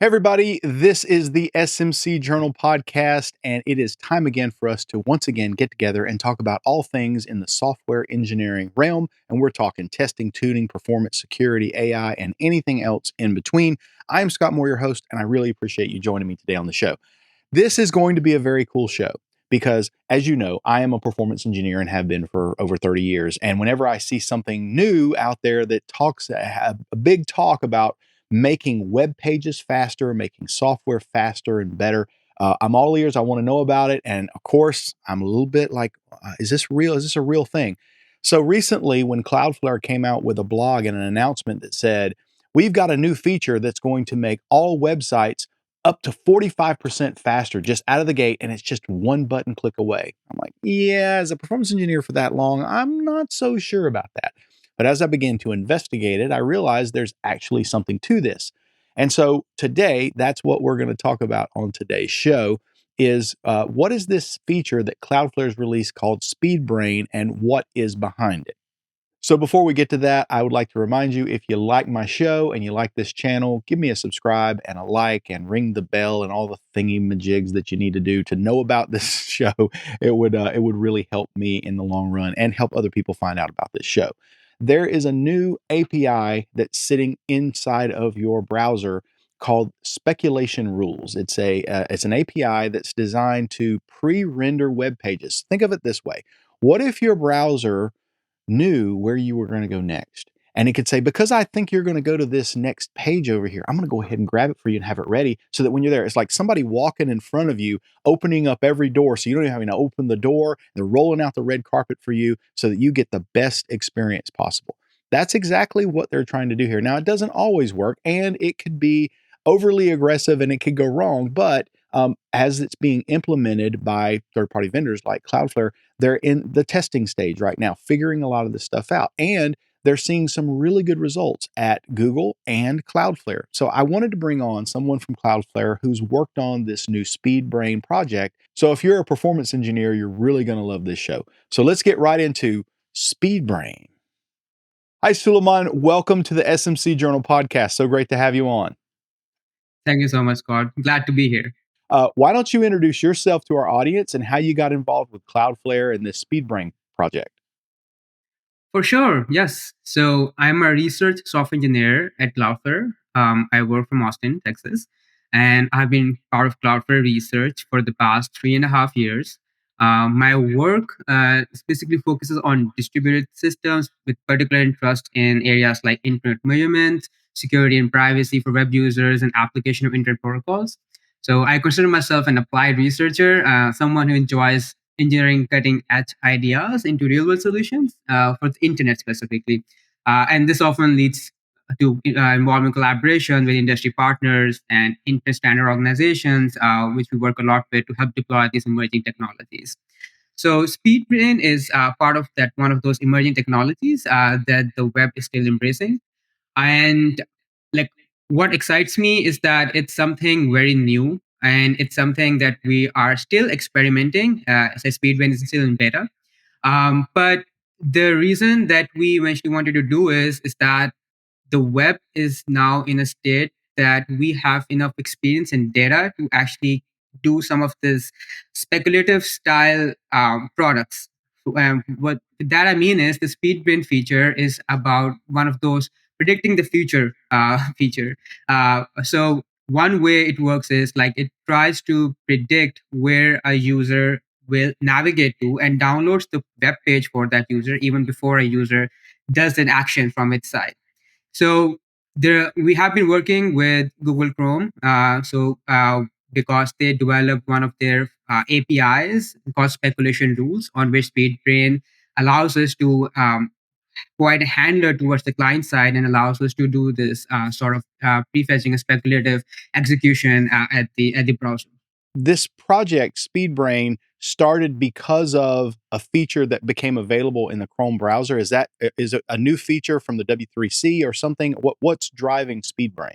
Hey everybody, this is the SMC Journal podcast, and it is time again for us to once again get together and talk about all things in the software engineering realm. And we're talking testing, tuning, performance, security, AI, and anything else in between. I am Scott Moore, your host, and I really appreciate you joining me today on the show. This is going to be a very cool show because, as you know, I am a performance engineer and have been for over 30 years. And whenever I see something new out there that talks a big talk about making web pages faster, making software faster and better, I'm all ears. I want to know about it. And of course, I'm a little bit like, is this real? Is this a real thing? So recently, when Cloudflare came out with a blog and an announcement that said, we've got a new feature that's going to make all websites up to 45% faster just out of the gate, and it's just one button click away. I'm like, yeah, as a performance engineer for that long, I'm not so sure about that. But as I began to investigate it, I realized there's actually something to this. And so today, that's what we're going to talk about on today's show is what is this feature that Cloudflare's released called SpeedBrain and what is behind it? So before we get to that, I would like to remind you, if you like my show and you like this channel, give me a subscribe and a like and ring the bell and all the thingy majigs that you need to do to know about this show. It would really help me in the long run and help other people find out about this show. There is a new API that's sitting inside of your browser called Speculation Rules. It's an API that's designed to pre-render web pages. Think of it this way. What if your browser knew where you were going to go next? And it could say, because I think you're going to go to this next page over here, I'm going to go ahead and grab it for you and have it ready so that when you're there, it's like somebody walking in front of you, opening up every door. So you don't even have to open the door. They're rolling out the red carpet for you so that you get the best experience possible. That's exactly what they're trying to do here. Now, it doesn't always work, and it could be overly aggressive and it could go wrong. But as it's being implemented by third-party vendors like Cloudflare, they're in the testing stage right now, figuring a lot of this stuff out. And they're seeing some really good results at Google and Cloudflare. So I wanted to bring on someone from Cloudflare who's worked on this new SpeedBrain project. So if you're a performance engineer, you're really going to love this show. So let's get right into SpeedBrain. Hi, Suleman. Welcome to the SMC Journal podcast. So great to have you on. Thank you so much, Scott. Glad to be here. Why don't you introduce yourself to our audience and how you got involved with Cloudflare and this SpeedBrain project? For sure, yes. So I'm a research software engineer at Cloudflare. I work from Austin, Texas, and I've been part of Cloudflare research for the past 3.5 years. My work specifically focuses on distributed systems with particular interest in areas like internet measurement, security and privacy for web users, and application of internet protocols. So I consider myself an applied researcher, someone who enjoys engineering cutting edge ideas into real world solutions for the internet specifically. And this often leads to involving collaboration with industry partners and internet standard organizations, which we work a lot with to help deploy these emerging technologies. So SpeedBrain is part of that one of those emerging technologies that the web is still embracing. And like what excites me is that it's something very new and it's something that we are still experimenting. So Speedbrain is still in beta. But the reason that we eventually wanted to do is that the web is now in a state that we have enough experience and data to actually do some of this speculative style products. What that I mean is the SpeedBrain feature is about one of those predicting the future feature. So one way it works is like it tries to predict where a user will navigate to and downloads the web page for that user even before a user does an action from its side. So there, we have been working with Google Chrome. Because they developed one of their APIs called speculation rules, on which SpeedBrain allows us to provide a handler towards the client side and allows us to do this sort of prefetching a speculative execution at the browser. This project, SpeedBrain, started because of a feature that became available in the Chrome browser. Is it a new feature from the W3C or something? What's driving SpeedBrain?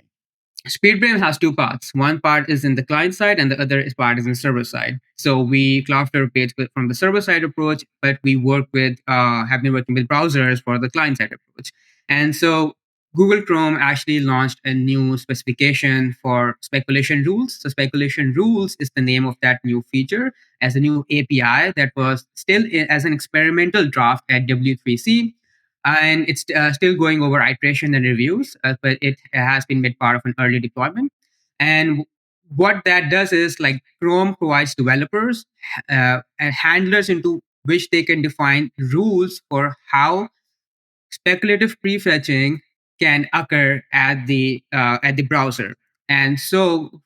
SpeedBrain has two parts. One part is in the client side, and the other part is in the server side. So we Cloudflare operates from the server side approach, but we have been working with browsers for the client side approach. And so Google Chrome actually launched a new specification for speculation rules. So, speculation rules is the name of that new feature as a new API that was still as an experimental draft at W3C. And it's still going over iteration and reviews, but it has been made part of an early deployment. And what that does is like Chrome provides developers and handlers into which they can define rules for how speculative prefetching can occur at the browser, and so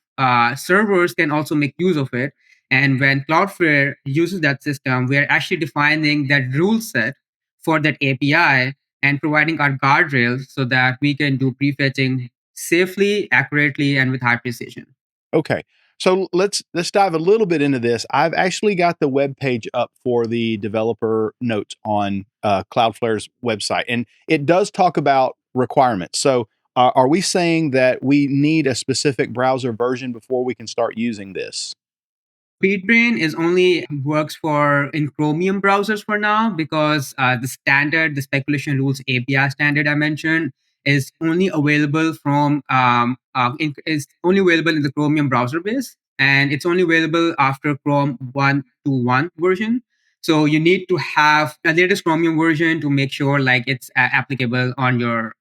servers can also make use of it. And when Cloudflare uses that system, we are actually defining that rule set for that API and providing our guardrails so that we can do prefetching safely, accurately, and with high precision. Okay. So let's dive a little bit into this. I've actually got the web page up for the developer notes on Cloudflare's website, and it does talk about requirements. So are we saying that we need a specific browser version before we can start using this? Speedbrain is only works for in Chromium browsers for now because the speculation rules API standard I mentioned is only available is only available in the Chromium browser base, and it's only available after Chrome 1.2.1 version. So you need to have a latest Chromium version to make sure like it's applicable on your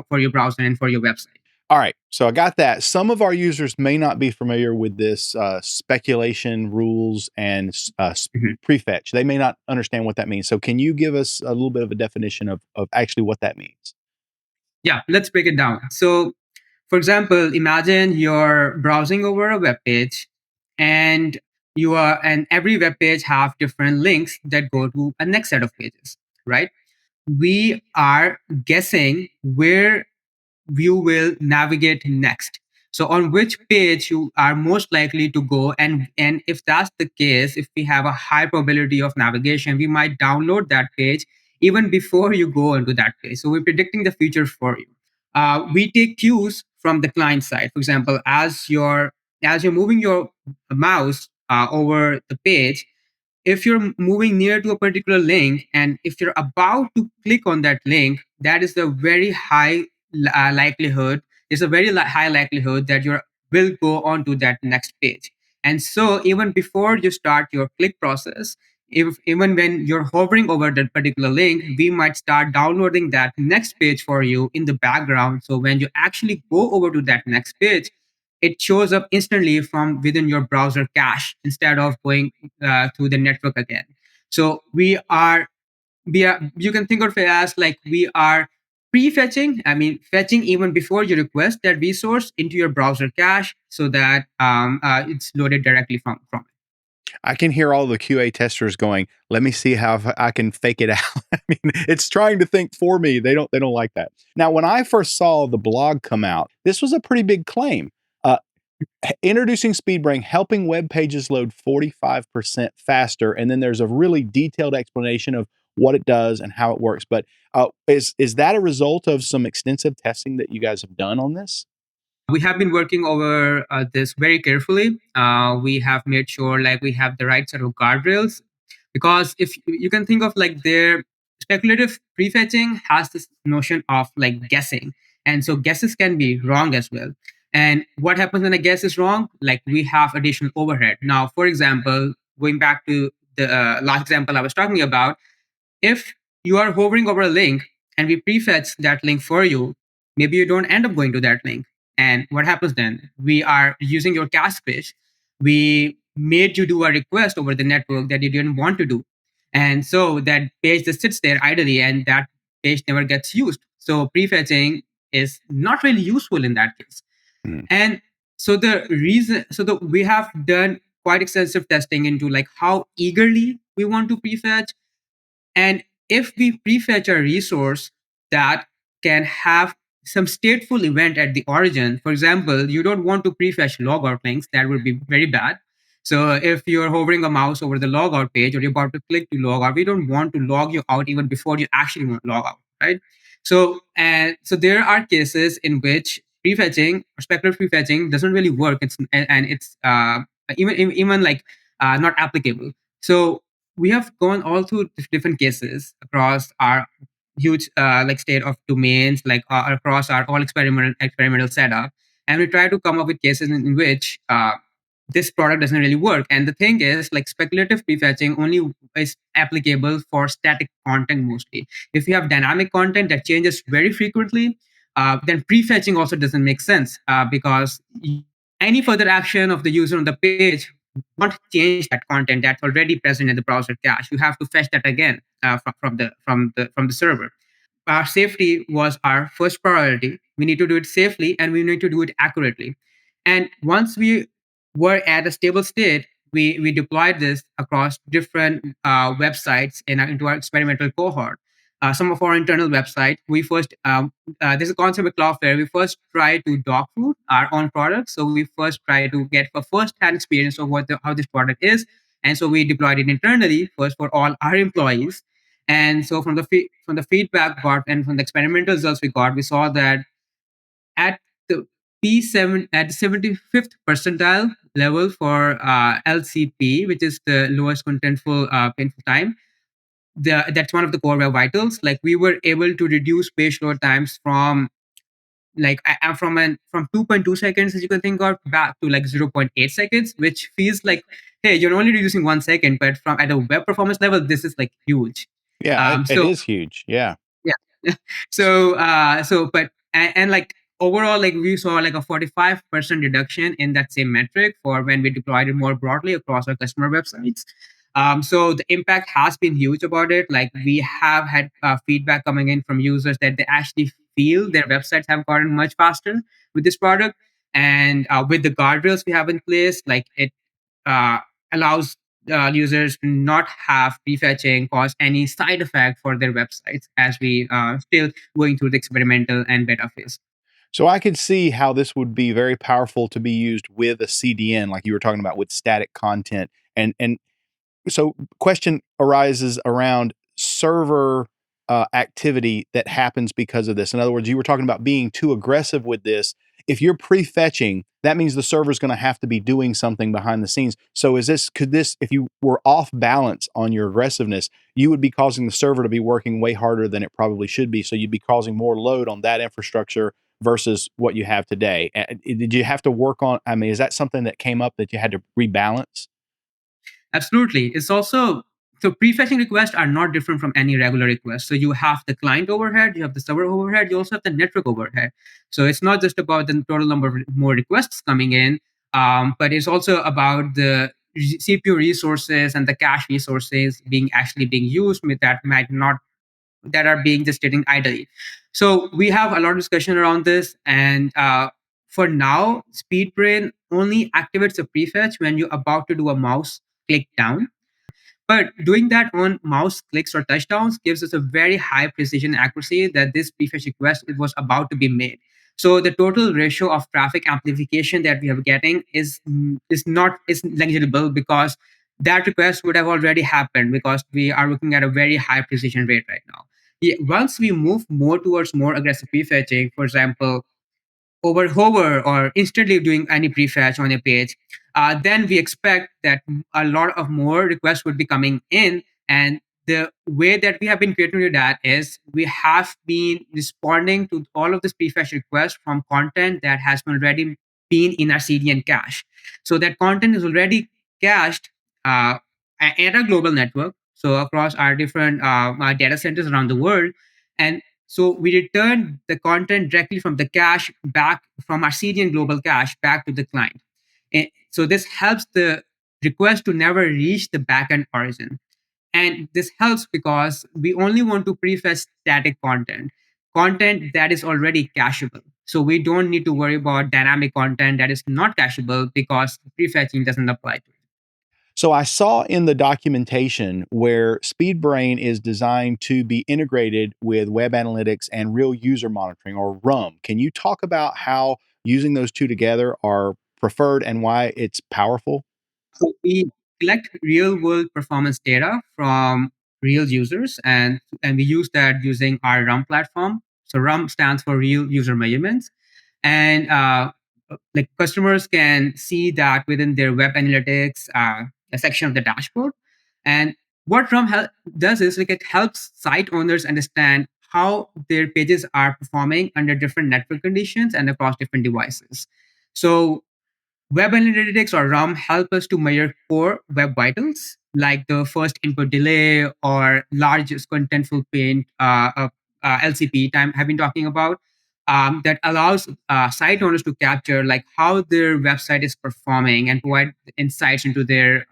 for your browser and for your website. All right, so I got that. Some of our users may not be familiar with this speculation rules and Mhm. prefetch. They may not understand what that means. So, can you give us a little bit of a definition of actually what that means? Yeah, let's break it down. So for example, imagine you're browsing over a web page and every web page have different links that go to a next set of pages, right? We are guessing where you will navigate next. So on which page you are most likely to go, and if that's the case, if we have a high probability of navigation, we might download that page even before you go into that page. So we're predicting the future for you. We take cues from the client side. For example, as you're moving your mouse over the page, if you're moving near to a particular link and if you're about to click on that link, that is a very high likelihood there's a very high likelihood that you will go on to that next page. And so even before you start your click process, if even when you're hovering over that particular link, we might start downloading that next page for you in the background. So when you actually go over to that next page, it shows up instantly from within your browser cache instead of going through the network again. So we are you can think of it as like we are pre-fetching, I mean fetching even before you request that resource into your browser cache so that it's loaded directly from it. I can hear all the QA testers going, "Let me see how I can fake it out." I mean, it's trying to think for me. They don't like that. Now, when I first saw the blog come out, this was a pretty big claim. Uh, Introducing SpeedBrain, helping web pages load 45% faster, and then there's a really detailed explanation of what it does and how it works. But is that a result of some extensive testing that you guys have done on this? We have been working over this very carefully. We have made sure like we have the right set of guardrails, because if you can think of like their speculative prefetching has this notion of like guessing, and so guesses can be wrong as well. And what happens when a guess is wrong? Like we have additional overhead. Now, for example, going back to the last example I was talking about, if you are hovering over a link and we prefetch that link for you, maybe you don't end up going to that link. And what happens then? We are using your cache space. We made you do a request over the network that you didn't want to do. And so that page just sits there idly and that page never gets used. So prefetching is not really useful in that case. Mm. And we have done quite extensive testing into like how eagerly we want to prefetch, and if we prefetch a resource that can have some stateful event at the origin, for example, you don't want to prefetch logout links, that would be very bad. So if you're hovering a mouse over the logout page or you're about to click to log out, we don't want to log you out even before you actually want to log out, right? So there are cases in which prefetching or speculative prefetching doesn't really work. It's even like not applicable. So we have gone all through different cases across our huge like state of domains like across our all experimental setup, and we try to come up with cases in which this product doesn't really work. And the thing is, like, speculative prefetching only is applicable for static content mostly. If you have dynamic content that changes very frequently, then prefetching also doesn't make sense, because any further action of the user on the page won't change that content that's already present in the browser cache. You have to fetch that again from the server. Our safety was our first priority. We need to do it safely and we need to do it accurately. And once we were at a stable state, we deployed this across different websites into our experimental cohort. Some of our internal websites, we first, there's a concept with Cloudflare. We first try to dog food our own product. So we first try to get a first-hand experience of how this product is. And so we deployed it internally first for all our employees. And so from the feedback got and from the experimental results we got, we saw that at the P7 at the 75th percentile level for LCP, which is the lowest contentful painful time, that's one of the core web vitals. Like, we were able to reduce page load times from from 2.2 seconds, as you can think of, back to like 0.8 seconds, which feels like, hey, you're only reducing 1 second, but from at a web performance level, this is like huge. Yeah, it So is huge. Yeah. yeah. So like overall, like, we saw like a 45% reduction in that same metric for when we deployed it more broadly across our customer websites. So the impact has been huge about it. Like, we have had feedback coming in from users that they actually feel their websites have gotten much faster with this product. And with the guardrails we have in place, like, it uh, allows users to not have prefetching cause any side effect for their websites as we still going through the experimental and beta phase. So I could see how this would be very powerful to be used with a CDN, like you were talking about with static content. And so question arises around server activity that happens because of this. In other words, you were talking about being too aggressive with this. If you're prefetching, that means the server is going to have to be doing something behind the scenes. So could this, if you were off balance on your aggressiveness, you would be causing the server to be working way harder than it probably should be. So you'd be causing more load on that infrastructure versus what you have today. Did you have to work on, I mean, is that something that came up that you had to rebalance? Absolutely. It's also, so prefetching requests are not different from any regular request. So you have the client overhead, you have the server overhead, you also have the network overhead. So it's not just about the total number of more requests coming in, but it's also about the CPU resources and the cache resources being used that might not, that are being just sitting idly. So we have a lot of discussion around this, and for now, SpeedBrain only activates a prefetch when you're about to do a mouse click down. But doing that on mouse clicks or touchdowns gives us a very high precision accuracy that this prefetch request was about to be made. So the total ratio of traffic amplification that we are getting is negligible, because that request would have already happened, because we are looking at a very high precision rate right now. Yeah, once we move more towards more aggressive prefetching, for example, over hover or instantly doing any prefetch on a page, then we expect that a lot of more requests would be coming in. And the way that we have been creating that is we have been responding to all of this prefetch requests from content that has already been in our CDN cache. So that content is already cached at a global network, so across our different data centers around the world. And so we return the content directly from the cache back from our CDN global cache back to the client. And so this helps the request to never reach the backend origin. And this helps because we only want to prefetch static content that is already cacheable. So we don't need to worry about dynamic content that is not cacheable, because prefetching doesn't apply to it. So I saw in the documentation where SpeedBrain is designed to be integrated with web analytics and real user monitoring, or RUM. Can you talk about how using those two together are preferred and why it's powerful? So we collect real world performance data from real users, and we use that using our RUM platform. So RUM stands for real user measurements. And like, customers can see that within their web analytics a section of the dashboard. And what RUM does is, like, it helps site owners understand how their pages are performing under different network conditions and across different devices. So Web analytics or RUM help us to measure core web vitals like the first input delay or largest contentful paint LCP time I've been talking about. That allows site owners to capture like how their website is performing and provide insights into their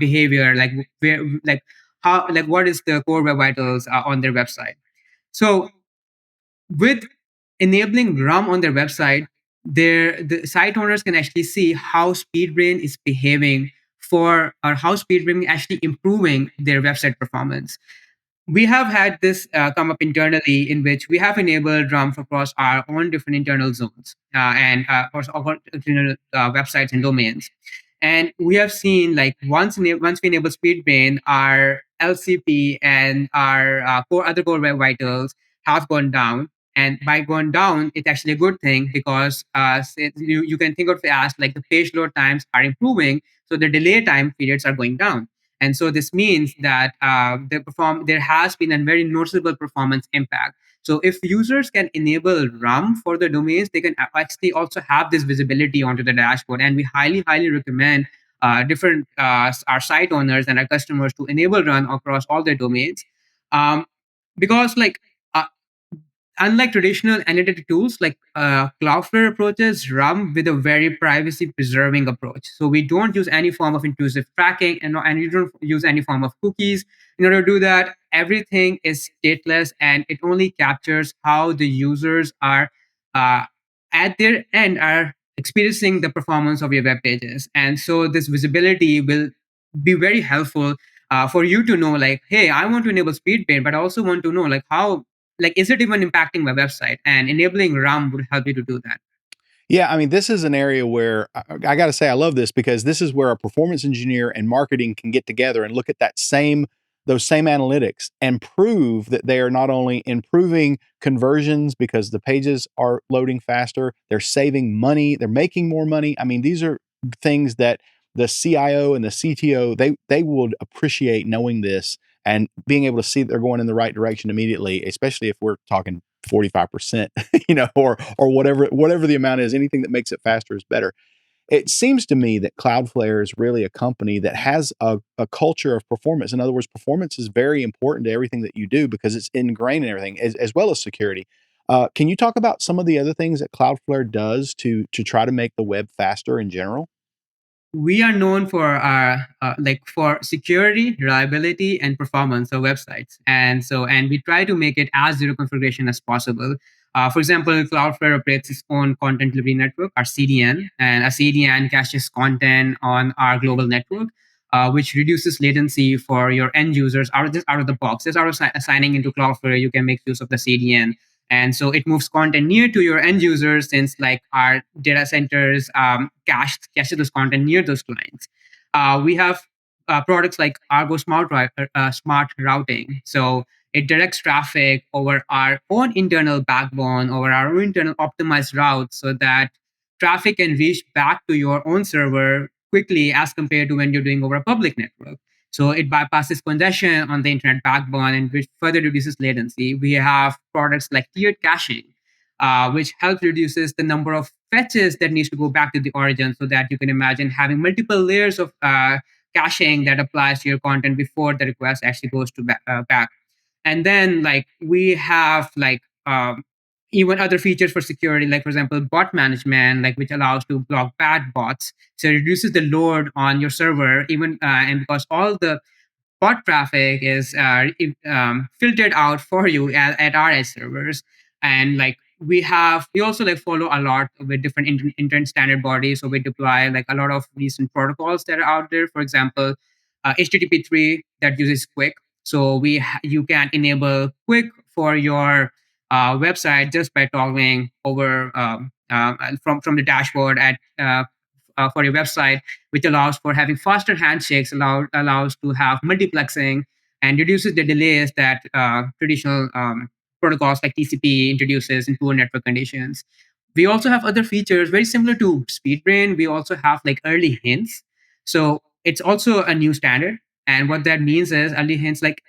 behavior, like where, like how, like what is the core web vitals on their website. So with enabling RUM on their website, the site owners can actually see how SpeedBrain is behaving for, or how SpeedBrain is actually improving their website performance. We have had this come up internally, in which we have enabled RUM across our own different internal zones and across our internal websites and domains. And we have seen like once we enable SpeedBrain, our LCP and our core web vitals have gone down. And by going down, it's actually a good thing, because you can think of it as like the page load times are improving, so the delay time periods are going down. And so this means that there has been a very noticeable performance impact. So if users can enable RUM for the domains, they can actually also have this visibility onto the dashboard. And we highly, highly recommend different our site owners and our customers to enable RUM across all their domains, because like uh, unlike traditional analytic tools, like Cloudflare approaches RUM with a very privacy preserving approach. So we don't use any form of intrusive tracking, and you don't use any form of cookies. In order to do that, everything is stateless, and it only captures how the users are uh, at their end are experiencing the performance of your web pages. And so this visibility will be very helpful for you to know, like, hey, I want to enable speed paint, but I also want to know like how, like, is it even impacting my website? And enabling RUM would help you to do that. Yeah, I mean, this is an area where I got to say I love this, because this is where a performance engineer and marketing can get together and look at those same analytics and prove that they are not only improving conversions because the pages are loading faster, they're saving money, they're making more money. I mean, these are things that the CIO and the CTO, they would appreciate knowing this and being able to see that they're going in the right direction immediately, especially if we're talking 45%, or whatever the amount is. Anything that makes it faster is better. It seems to me that Cloudflare is really a company that has a culture of performance. In other words, performance is very important to everything that you do because it's ingrained in everything, as well as security. Can you talk about some of the other things that Cloudflare does to try to make the web faster in general? We are known for our like for security, reliability, and performance of websites, and we try to make it as zero configuration as possible. For example, Cloudflare operates its own content delivery network, our CDN, and a CDN caches content on our global network, which reduces latency for your end users out of the box. Just out of signing into Cloudflare, you can make use of the CDN, and so it moves content near to your end users, since like our data centers cache those content near those clients. We have products like Argo Smart Routing. So it directs traffic over our own internal backbone, over our own internal optimized routes, so that traffic can reach back to your own server quickly as compared to when you're doing over a public network. So it bypasses congestion on the internet backbone, and which further reduces latency. We have products like tiered caching, which helps reduces the number of fetches that needs to go back to the origin, so that you can imagine having multiple layers of caching that applies to your content before the request actually goes to back. And then like we have like even other features for security, like for example bot management, like which allows to block bad bots, so it reduces the load on your server, even and because all the bot traffic is filtered out for you at our edge servers. And like we also like follow a lot with different internet standard bodies, so we deploy like a lot of recent protocols that are out there. For example, http3 that uses quick, so you can enable quick for your website just by toggling over from the dashboard at for your website, which allows for having faster handshakes, allows to have multiplexing, and reduces the delays that traditional protocols like TCP introduces in poor network conditions. We also have other features very similar to SpeedBrain. We also have like early hints. So it's also a new standard. And what that means is early hints, like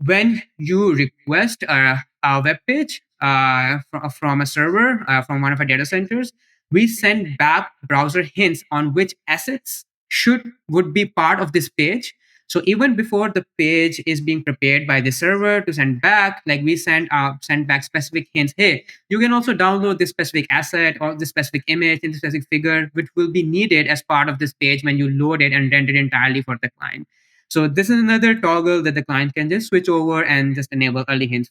when you request a web page from a server from one of our data centers, we send back browser hints on which assets should would be part of this page. So even before the page is being prepared by the server to send back, like we send back specific hints. Hey, you can also download this specific asset or this specific image and this specific figure, which will be needed as part of this page when you load it and render it entirely for the client. So this is another toggle that the client can just switch over and just enable early hints.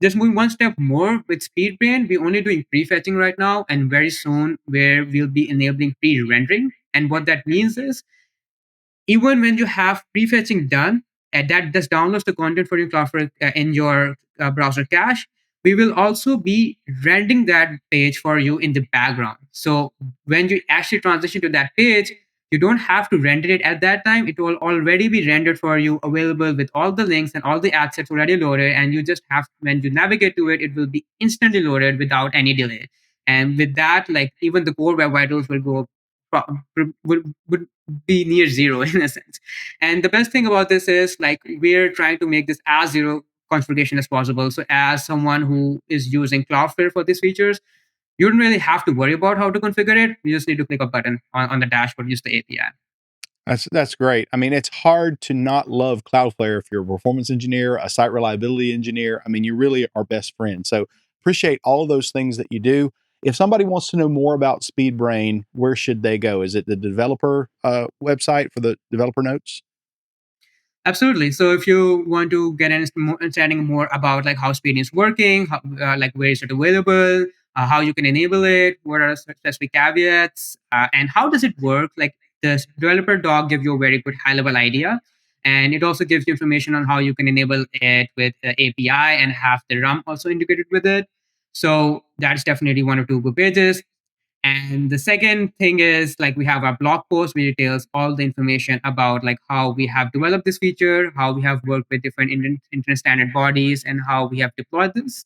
Just moving one step more with SpeedBrain, we're only doing prefetching right now, and very soon where we'll be enabling pre-rendering. And what that means is even when you have prefetching done, and that just downloads the content for your Cloudflare in your browser cache, we will also be rendering that page for you in the background. So when you actually transition to that page, you don't have to render it at that time. It will already be rendered for you, available with all the links and all the assets already loaded. And you just have, when you navigate to it, it will be instantly loaded without any delay. And with that, like even the core web vitals will go would be near zero in a sense. And the best thing about this is like we're trying to make this as zero configuration as possible. So as someone who is using Cloudflare for these features, you don't really have to worry about how to configure it. You just need to click a button on the dashboard, use the API. That's great. I mean, it's hard to not love Cloudflare if you're a performance engineer, a site reliability engineer. I mean, you really are best friends. So appreciate all of those things that you do. If somebody wants to know more about SpeedBrain, where should they go? Is it the developer website for the developer notes? Absolutely. So if you want to get understanding more about like how Speeding is working, like where is it available, how you can enable it, what are specific caveats, and how does it work? Like the developer doc gives you a very good high level idea, and it also gives you information on how you can enable it with the API and have the RUM also integrated with it. So that's definitely one or two good pages. And the second thing is like we have our blog post which details all the information about like how we have developed this feature, how we have worked with different internet standard bodies, and how we have deployed this.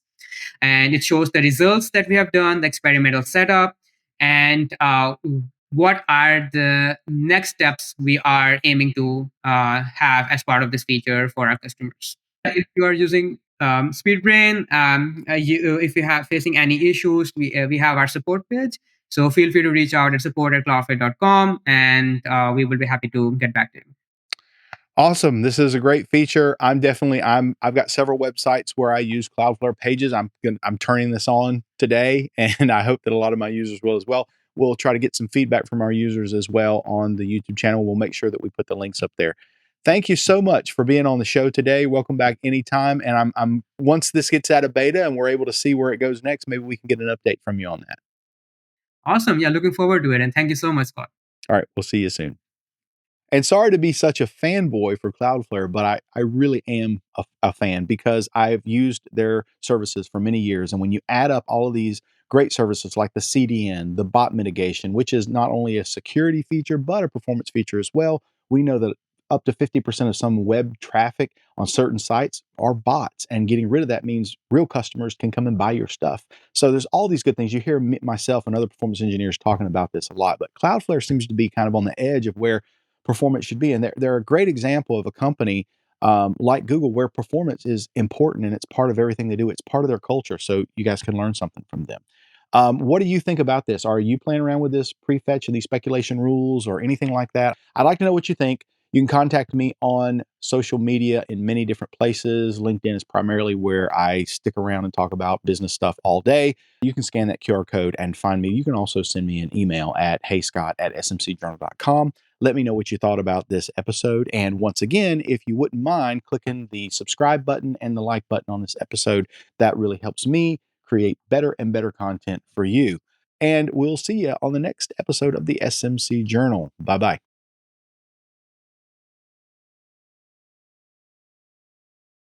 And it shows the results that we have done, the experimental setup, and what are the next steps we are aiming to have as part of this feature for our customers. If you are using SpeedBrain, if you have facing any issues, we have our support page. So feel free to reach out at support@cloudflare.com, and we will be happy to get back to you. Awesome. This is a great feature. I've got several websites where I use Cloudflare pages. I'm turning this on today, and I hope that a lot of my users will as well. We'll try to get some feedback from our users as well on the YouTube channel. We'll make sure that we put the links up there. Thank you so much for being on the show today. Welcome back anytime. And I'm once this gets out of beta and we're able to see where it goes next, maybe we can get an update from you on that. Awesome. Yeah, looking forward to it. And thank you so much, Scott. All right, we'll see you soon. And sorry to be such a fanboy for Cloudflare, but I really am a fan because I've used their services for many years. And when you add up all of these great services like the CDN, the bot mitigation, which is not only a security feature, but a performance feature as well, we know that up to 50% of some web traffic on certain sites are bots. And getting rid of that means real customers can come and buy your stuff. So there's all these good things. You hear myself and other performance engineers talking about this a lot, but Cloudflare seems to be kind of on the edge of where performance should be. And they're a great example of a company like Google where performance is important and it's part of everything they do. It's part of their culture. So you guys can learn something from them. What do you think about this? Are you playing around with this prefetch and these speculation rules or anything like that? I'd like to know what you think. You can contact me on social media in many different places. LinkedIn is primarily where I stick around and talk about business stuff all day. You can scan that QR code and find me. You can also send me an email at heyscott@smcjournal.com. Let me know what you thought about this episode. And once again, if you wouldn't mind clicking the subscribe button and the like button on this episode, that really helps me create better and better content for you. And we'll see you on the next episode of the SMC Journal. Bye bye.